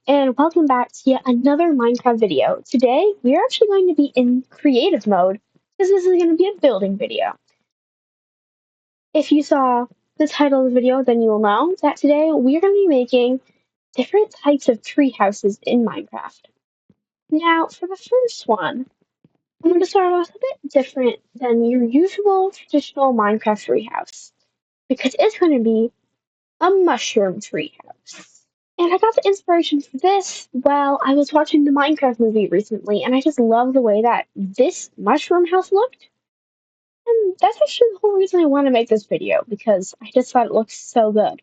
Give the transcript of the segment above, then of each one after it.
and welcome back to yet another Minecraft video. Today, we are actually going to be in creative mode, because this is going to be a building video. If you saw the title of the video, then you will know that today we are going to be making different types of tree houses in Minecraft. Now, for the first one, I'm going to start off a bit different than your usual traditional Minecraft tree house, because it's going to be a mushroom tree house. And I got the inspiration for this while I was watching the Minecraft movie recently, and I just love the way that this mushroom house looked. And that's actually the whole reason I want to make this video, because I just thought it looked so good.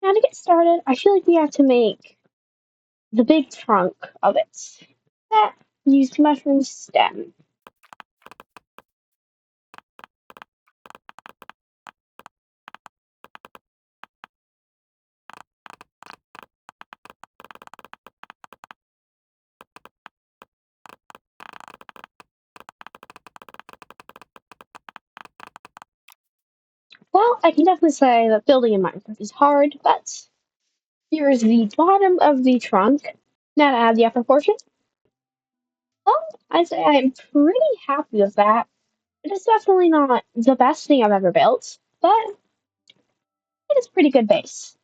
Now to get started, I feel like we have to make the big trunk of it. That used mushroom stem. Well, I can definitely say that building in Minecraft is hard, but here is the bottom of the trunk. Now to add the upper portion. Well, I'd say I'm pretty happy with that. It is definitely not the best thing I've ever built, but it is a pretty good base.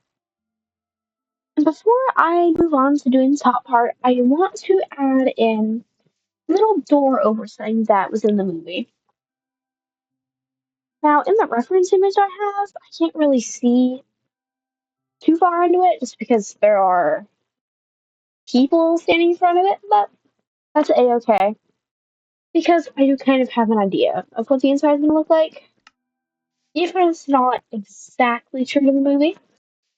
And before I move on to doing the top part, I want to add in a little door oversight that was in the movie. Now, in the reference image I have, I can't really see too far into it just because there are people standing in front of it, but that's a-okay. Because I do kind of have an idea of what the inside is going to look like. Even if it's not exactly true to the movie.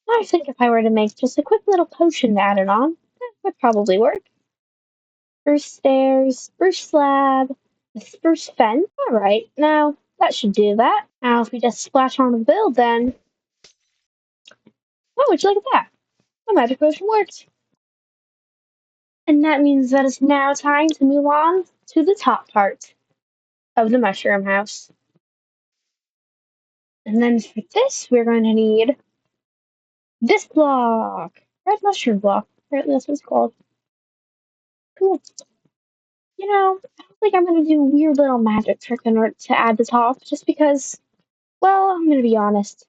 I think if I were to make just a quick little potion to add it on, that would probably work. Spruce stairs, spruce slab, a spruce fence. Alright, now that should do that. Now if we just splash on the build then. Oh, would you look at that? My magic potion worked. And that means that it's now time to move on to the top part of the mushroom house. And then for this, we're going to need this block. Red mushroom block. Apparently that's what it's called. Cool. I don't think I'm gonna do a weird little magic trick in order to add the top, just because, well, I'm gonna be honest,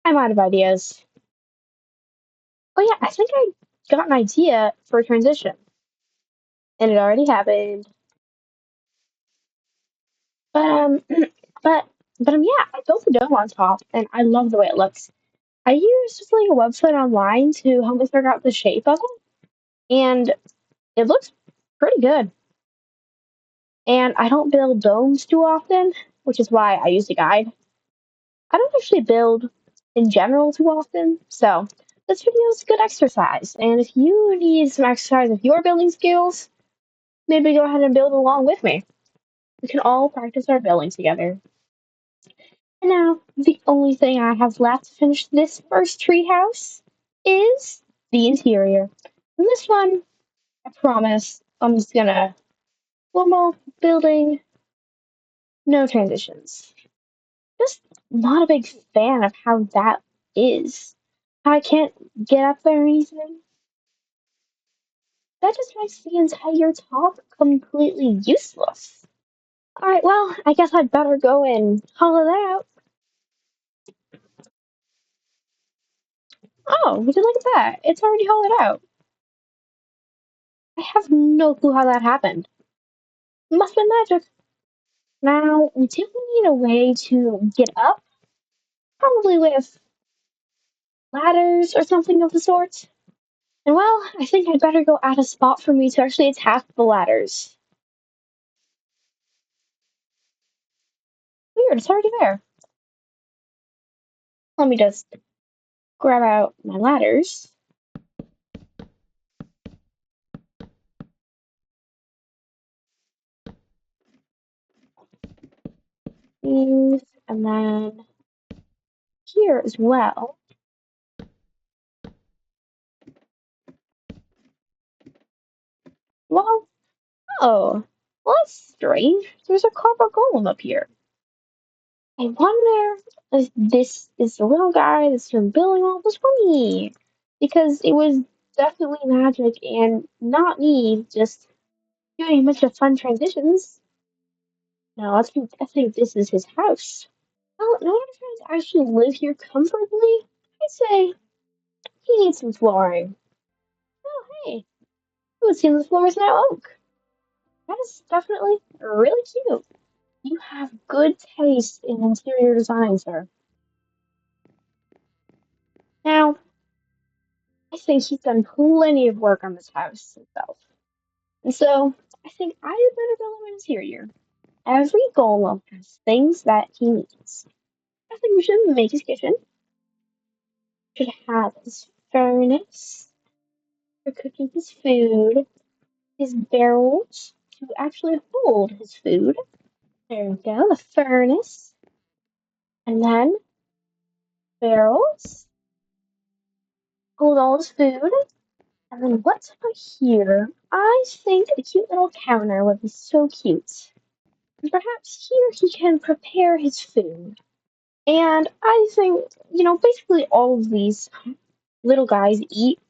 I'm out of ideas. Oh yeah, I think I got an idea for a transition. And it already happened. But, yeah, I built the dome on top, and I love the way it looks. I used just like a website online to help me figure out the shape of it, and it looks pretty good. And I don't build domes too often, which is why I used a guide. I don't actually build in general too often, so this video is a good exercise. And if you need some exercise with your building skills, maybe go ahead and build along with me. We can all practice our building together. And now, the only thing I have left to finish this first treehouse is the interior. And this one, I promise, I'm just gonna normal building, no transitions. Just not a big fan of how that is. I can't get up there or anything. That just makes the entire top completely useless. Alright, well, I guess I'd better go and hollow that out. Oh, would you look at that? It's already hollowed out. I have no clue how that happened. Must have been magic. Now, we do need a way to get up. Probably with ladders or something of the sort. And well, I think I'd better go add a spot for me to actually attack the ladders. Weird, it's already there. Let me just grab out my ladders. These, and then here as well. Well, oh, well, that's strange. There's a copper golem up here. I wonder if this is the little guy that's been building all this for me. Because it was definitely magic and not me just doing a bunch of fun transitions. No, I think this is his house. Well, in order for him to actually live here comfortably, I'd say he needs some flooring. Oh, hey, it would seem the floor is now oak. That is definitely really cute. You have good taste in interior design, sir. Now, I think he's done plenty of work on this house himself. And so, I think I better build an interior. Every golem has things that he needs. I think we should make his kitchen. Should have his furnace for cooking his food, his barrels to actually hold his food. There we go, the furnace. And then barrels, hold all his food. And then what's about here? I think a cute little counter would be so cute. And perhaps here he can prepare his food. And I think, basically all of these little guys eat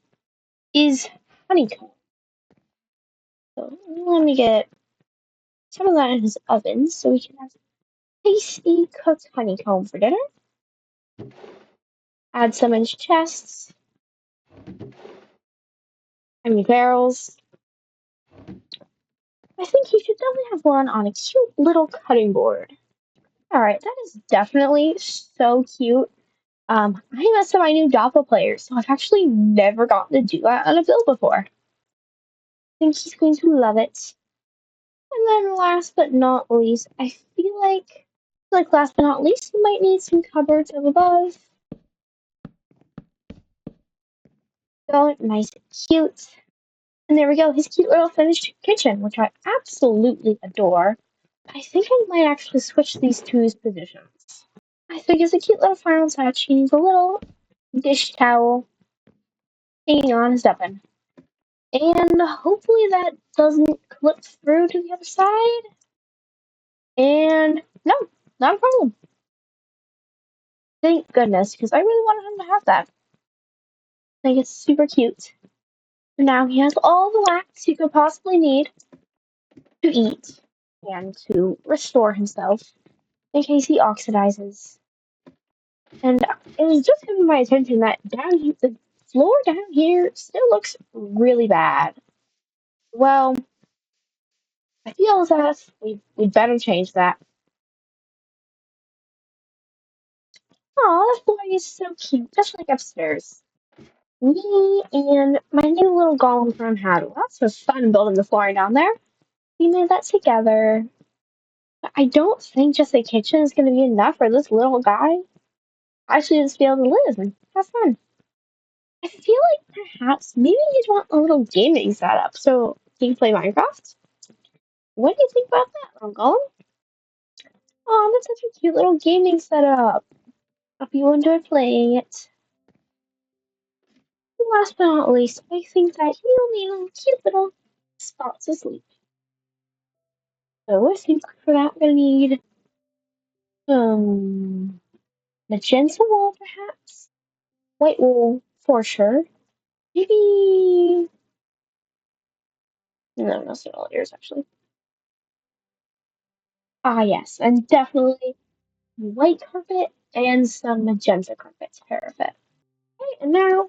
is honeycomb. So let me get some of that in his oven so we can have tasty cooked honeycomb for dinner. Add some in his chests, barrels. I think he should definitely have one on a cute little cutting board. Alright, that is definitely so cute. I messed up my new Doppel player, so I've actually never gotten to do that on a build before. I think he's going to love it. And then last but not least, I feel like last but not least, you might need some cupboards up above. Go nice and cute. And there we go, his cute little finished kitchen, which I absolutely adore. I think I might actually switch these two's positions. I think it's a cute little final touch. He needs a little dish towel hanging on his oven. And hopefully that doesn't clip through to the other side. And no, not a problem. Thank goodness, because I really wanted him to have that. I think it's super cute. Now he has all the wax he could possibly need to eat and to restore himself in case he oxidizes. And it was just coming to my attention that the floor down here still looks really bad. Well, I feel as if we'd better change that. Aw, the floor is so cute, just like upstairs. Me and my new little golem friend had lots of fun building the flooring down there. We made that together. But I don't think just a kitchen is going to be enough for this little guy. Actually, just be able to live and have fun. I feel like perhaps maybe you'd want a little gaming setup so you can play Minecraft. What do you think about that, little golem? Oh, that's such a cute little gaming setup. Hope you enjoy playing it. And last but not least, I think that you'll need a cute little spot to sleep. So I think for that we're gonna need some magenta wool, perhaps. White wool for sure. Maybe no single layers actually. Ah yes, and definitely white carpet and some magenta carpet to pair with it. Okay, and now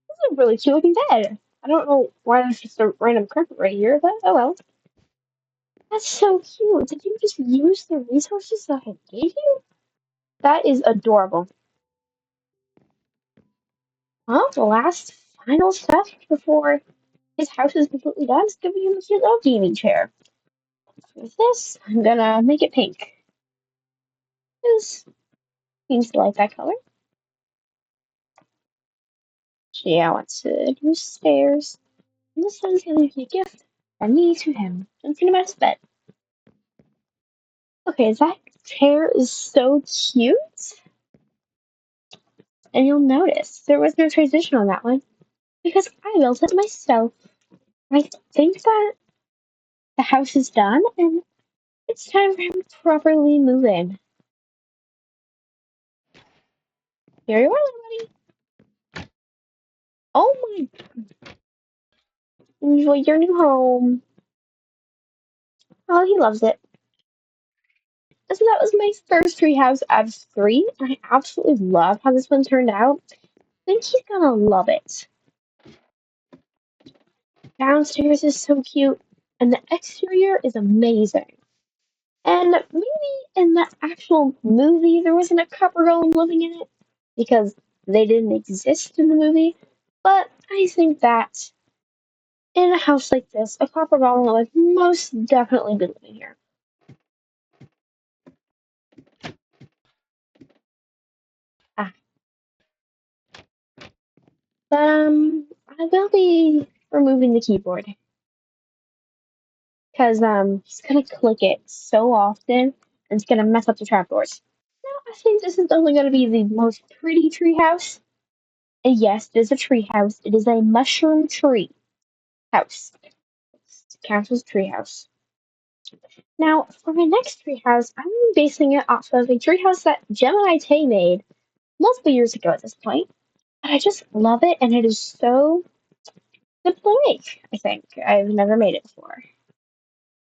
this is a really cute looking bed. I don't know why there's just a random carpet right here, but oh well. That's so cute. Did you just use the resources that I gave you? That is adorable. Well, the last final step before his house is completely done is giving him a cute little gaming chair. With this, I'm gonna make it pink. Because he seems to like that color. Yeah, wants to do stairs. And this one's gonna be a gift from me to him. It's gonna match the bed. Okay, that chair is so cute. And you'll notice there was no transition on that one because I built it myself. I think that the house is done and it's time for him to properly move in. Here you are, everybody. Oh my, enjoy your new home. Oh, he loves it. So that was my first treehouse out of three. I absolutely love how this one turned out. I think he's gonna love it. Downstairs is so cute, and the exterior is amazing. And maybe in the actual movie there wasn't a copper golem living in it because they didn't exist in the movie. But I think that in a house like this, a copper golem would most definitely be living here. Ah, but I will be removing the keyboard because he's gonna click it so often and it's gonna mess up the trapdoors. Now I think this is only gonna be the most pretty tree house. And yes, it is a tree house. It is a mushroom tree house. It counts as a tree house. Now, for my next tree house, I'm basing it off of a tree house that Gemini Tay made multiple years ago at this point. And I just love it, and it is so simple to make, I think. I've never made it before.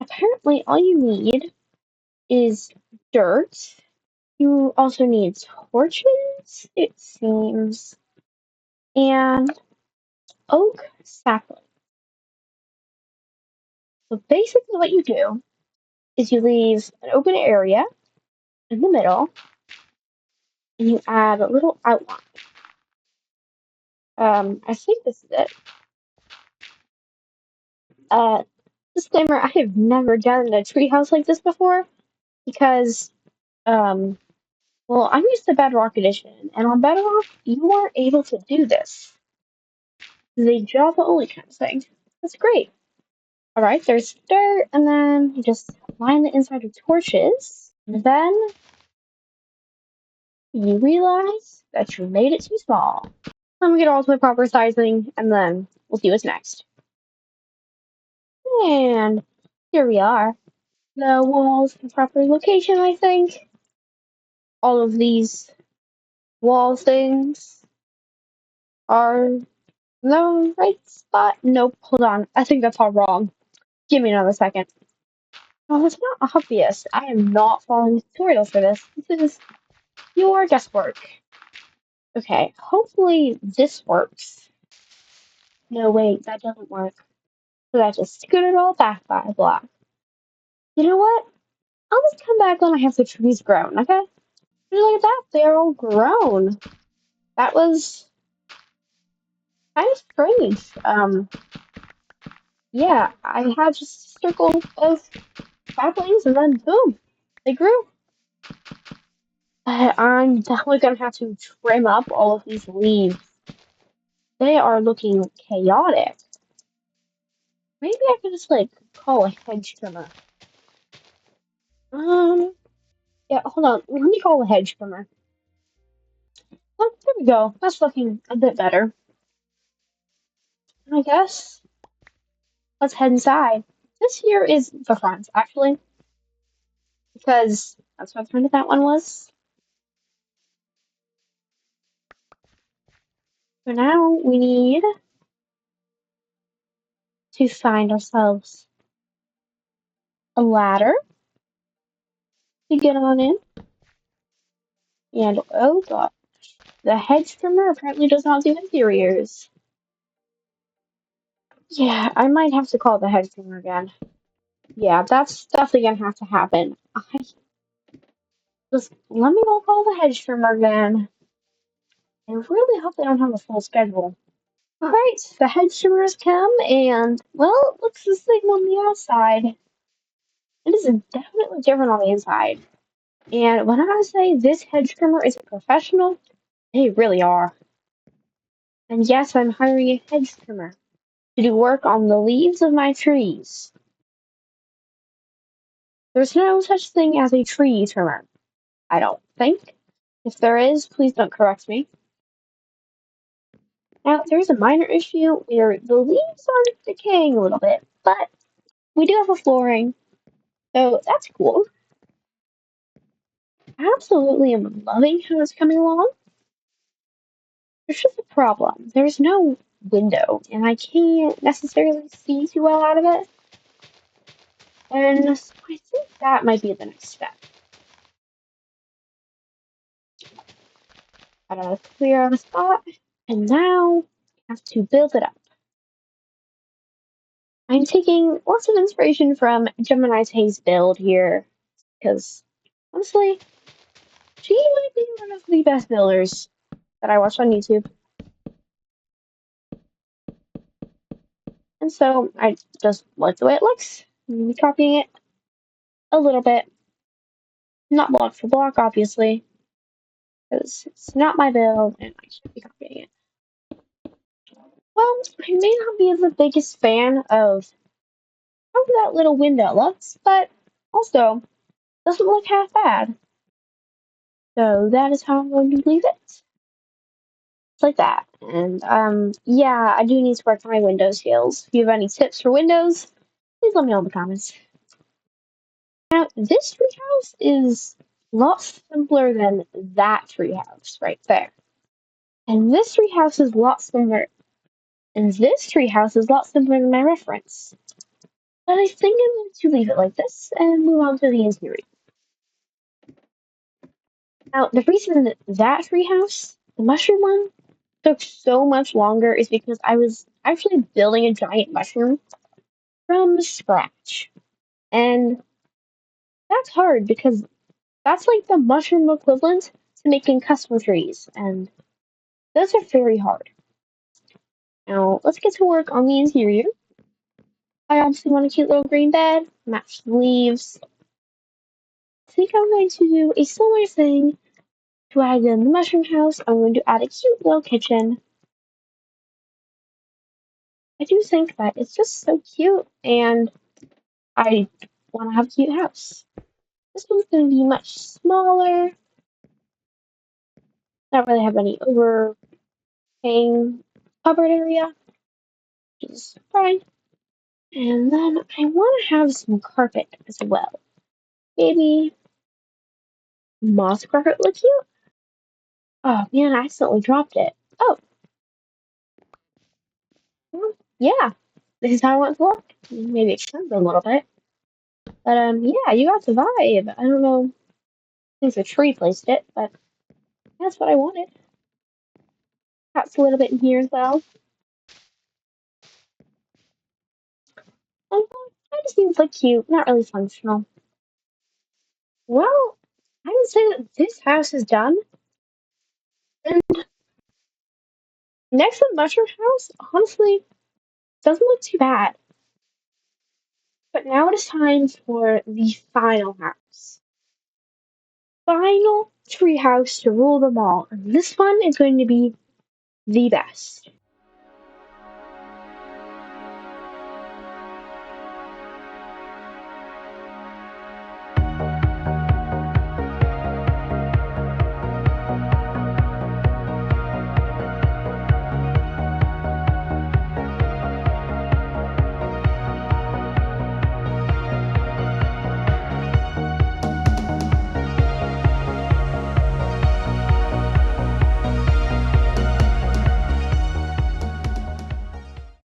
Apparently, all you need is dirt. You also need torches, it seems, and oak sapling. So basically, what you do is you leave an open area in the middle, and you add a little outline. I think this is it. Uh, Disclaimer: I have never done a treehouse like this before because, um, well, I'm used to Bedrock Edition, and on Bedrock, you are able to do this. It's a Java only kind of thing. That's great. All right, there's dirt, and then you just line the inside with torches. And then you realize that you made it too small. Let me get all to the proper sizing, and then we'll see what's next. And here we are. The walls in proper location, I think. All of these wall things are in the right spot. Nope, hold on. I think that's all wrong. Give me another second. Oh, it's not obvious. I am not following the tutorial for this. This is pure guesswork. Okay, hopefully this works. No, wait, that doesn't work. So that just scooted all back by a block. You know what? I'll just come back when I have the trees grown, okay? Look at that, they're all grown. That was kind of strange. Yeah, I had just a circle of saplings and then boom, they grew. But I'm definitely gonna have to trim up all of these leaves. They are looking chaotic. Maybe I could just like call a hedge trimmer. Yeah, hold on. Let me call a hedge trimmer. Oh, there we go. That's looking a bit better. I guess let's head inside. This here is the front, actually, because that's what the front of that one was. So now we need to find ourselves a ladder to get on in. And oh god, the hedge trimmer apparently does not do interiors. Yeah, I might have to call the hedge trimmer again. Yeah, that's definitely gonna have to happen. I just let me go call the hedge trimmer again. I really hope they don't have a full schedule. Alright, the hedge trimmer has come and well, it looks the same on the outside. It is definitely different on the inside. And when I say this hedge trimmer is a professional, they really are. And yes, I'm hiring a hedge trimmer to do work on the leaves of my trees. There's no such thing as a tree trimmer, I don't think. If there is, please don't correct me. Now, there's a minor issue where the leaves are decaying a little bit, but we do have a flooring, so that's cool. Absolutely am loving how it's coming along. There's just a problem. There's no window, and I can't necessarily see too well out of it. And so I think that might be the next step. Gotta clear out a spot, and now I have to build it up. I'm taking lots of inspiration from Gemini Tay's build here, because honestly, she might be one of the best builders that I watch on YouTube. And so I just like the way it looks. I'm copying it a little bit, not block for block, obviously, because it's not my build and I should be copying it. Well, I may not be the biggest fan of how that little window looks, but also doesn't look half bad. So that is how I'm going to leave it. It's like that. And yeah, I do need to work on my Windows skills. If you have any tips for Windows, please let me know in the comments. Now, this treehouse is a lot simpler than that treehouse right there. And this treehouse is a lot simpler. And this treehouse is a lot simpler than my reference. But I think I'm going to leave it like this and move on to the interior. Now, the reason that treehouse, the mushroom one, took so much longer is because I was actually building a giant mushroom from scratch. And that's hard because that's like the mushroom equivalent to making custom trees. And those are very hard. Now, let's get to work on the interior. I obviously want a cute little green bed, match the leaves. I think I'm going to do a similar thing to add in the mushroom house. I'm going to add a cute little kitchen. I do think that it's just so cute, and I want to have a cute house. This one's going to be much smaller. Not really have any overhang cupboard area, which is fine. And then I want to have some carpet as well. Maybe moss carpet look cute? Oh man, I accidentally dropped it. Oh, well, yeah. This is how I want it to look. Maybe extend it a little bit. But yeah, you got the vibe. I don't know if the tree placed it, but that's what I wanted. Perhaps a little bit in here as well. I just think it's like cute, not really functional. Well, I would say that this house is done. And next to the mushroom house, honestly, doesn't look too bad. But now it is time for the final house. Final tree house to rule them all. And this one is going to be the best.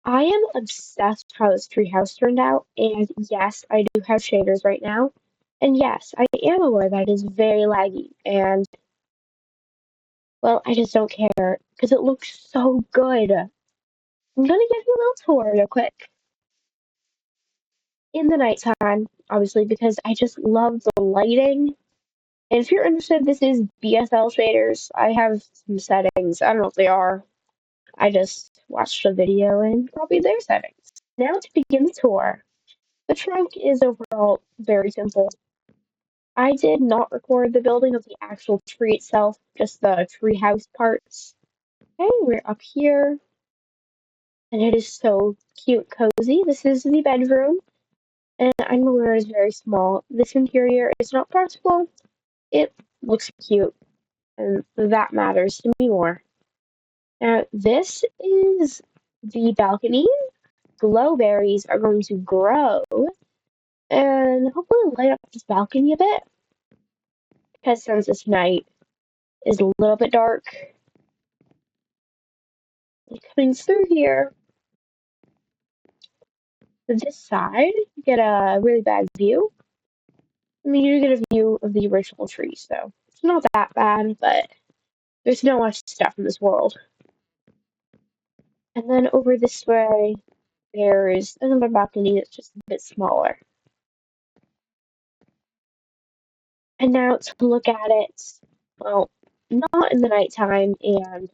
I am obsessed with how this treehouse turned out, and yes, I do have shaders right now. And yes, I am aware that it is very laggy, and well, I just don't care because it looks so good. I'm gonna give you a little tour real quick in the nighttime, obviously, because I just love the lighting. And if you're interested, this is BSL shaders. I have some settings. I don't know what they are. I just watched a video and copied their settings. Now to begin the tour. The trunk is overall very simple. I did not record the building of the actual tree itself, just the tree house parts. Okay, we're up here, and it is so cute, cozy. This is the bedroom, and I'm aware it's very small. This interior is not practical. It looks cute, and that matters to me more. Now, this is the balcony. Glowberries are going to grow and hopefully light up this balcony a bit. Because since this night is a little bit dark, Coming through here to this side, you get a really bad view. I mean, you get a view of the original tree, so it's not that bad, but there's not much stuff in this world. And then over this way, there's another balcony that's just a bit smaller. And now to look at it, well, not in the nighttime and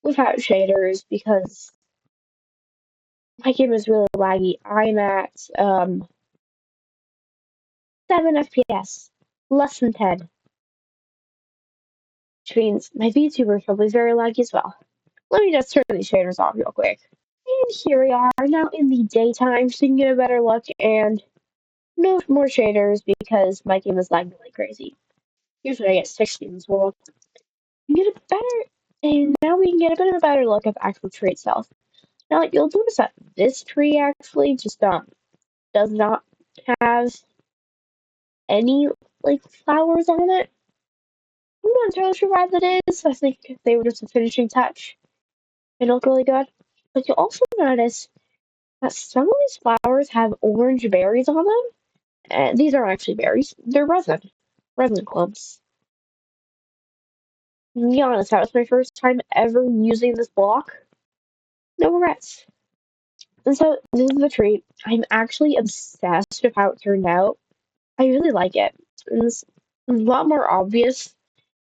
without shaders because my game is really laggy. I'm at 7 FPS, less than 10, which means my VTuber is probably very laggy as well. Let me just turn these shaders off real quick. And here we are now in the daytime, so you can get a better look and no more shaders because my game is lagging like crazy. Usually I get 60 in this world. You get a better, and now we can get a bit of a better look at the actual tree itself. Now, like, you'll notice that this tree actually just does not have any like flowers on it. I'm not entirely sure why that is. I think they were just a finishing touch. They look really good. But you'll also notice that some of these flowers have orange berries on them. And these aren't actually berries, they're resin clumps. To be honest, that was my first time ever using this block. No regrets. And so this is the tree. I'm actually obsessed with how it turned out. I really like it. It's a lot more obvious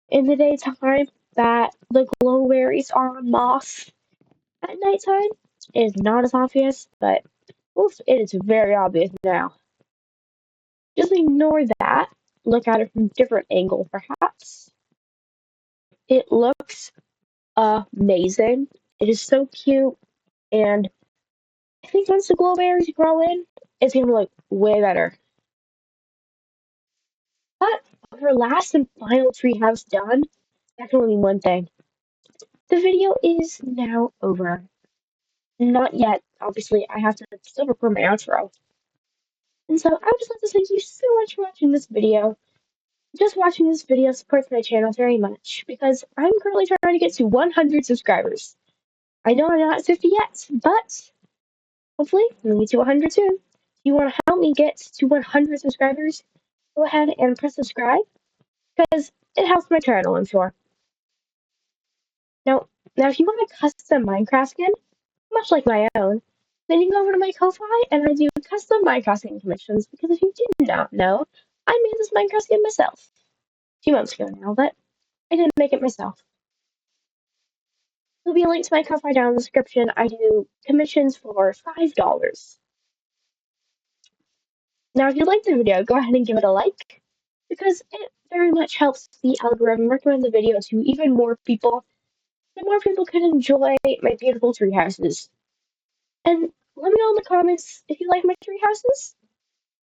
in the daytime that the glowberries are on moss. At nighttime, it is not as obvious, but oof, it is very obvious now. Just ignore that. Look at it from a different angle, perhaps. It looks amazing. It is so cute, and I think once the glowberries grow in, it's gonna look way better. But for last and final treehouse done, definitely one thing. The video is now over. Not yet. Obviously, I have to still record my outro. And so I would just like to thank you so much for watching this video. Just watching this video supports my channel very much because I'm currently trying to get to 100 subscribers. I know I'm not at 50 yet, but hopefully we'll get to 100 soon. If you want to help me get to 100 subscribers, go ahead and press subscribe because it helps my channel, I'm sure. Now, if you want a custom Minecraft skin, much like my own, then you can go over to my Ko-Fi and I do custom Minecraft skin commissions because if you did not know, I made this Minecraft skin myself. A few months ago now, but I didn't make it myself. There'll be a link to my Ko-Fi down in the description. I do commissions for $5. Now, if you liked the video, go ahead and give it a like because it very much helps the algorithm recommend the video to even more people, so more people can enjoy my beautiful tree houses. And let me know in the comments if you like my tree houses.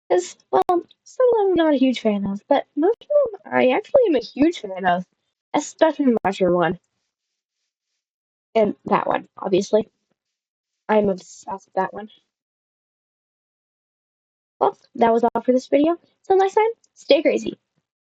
Because, well, some of them I'm not a huge fan of, but most of them I actually am a huge fan of, especially the mushroom one. And that one, obviously. I'm obsessed with that one. Well, that was all for this video. Till next time, stay crazy.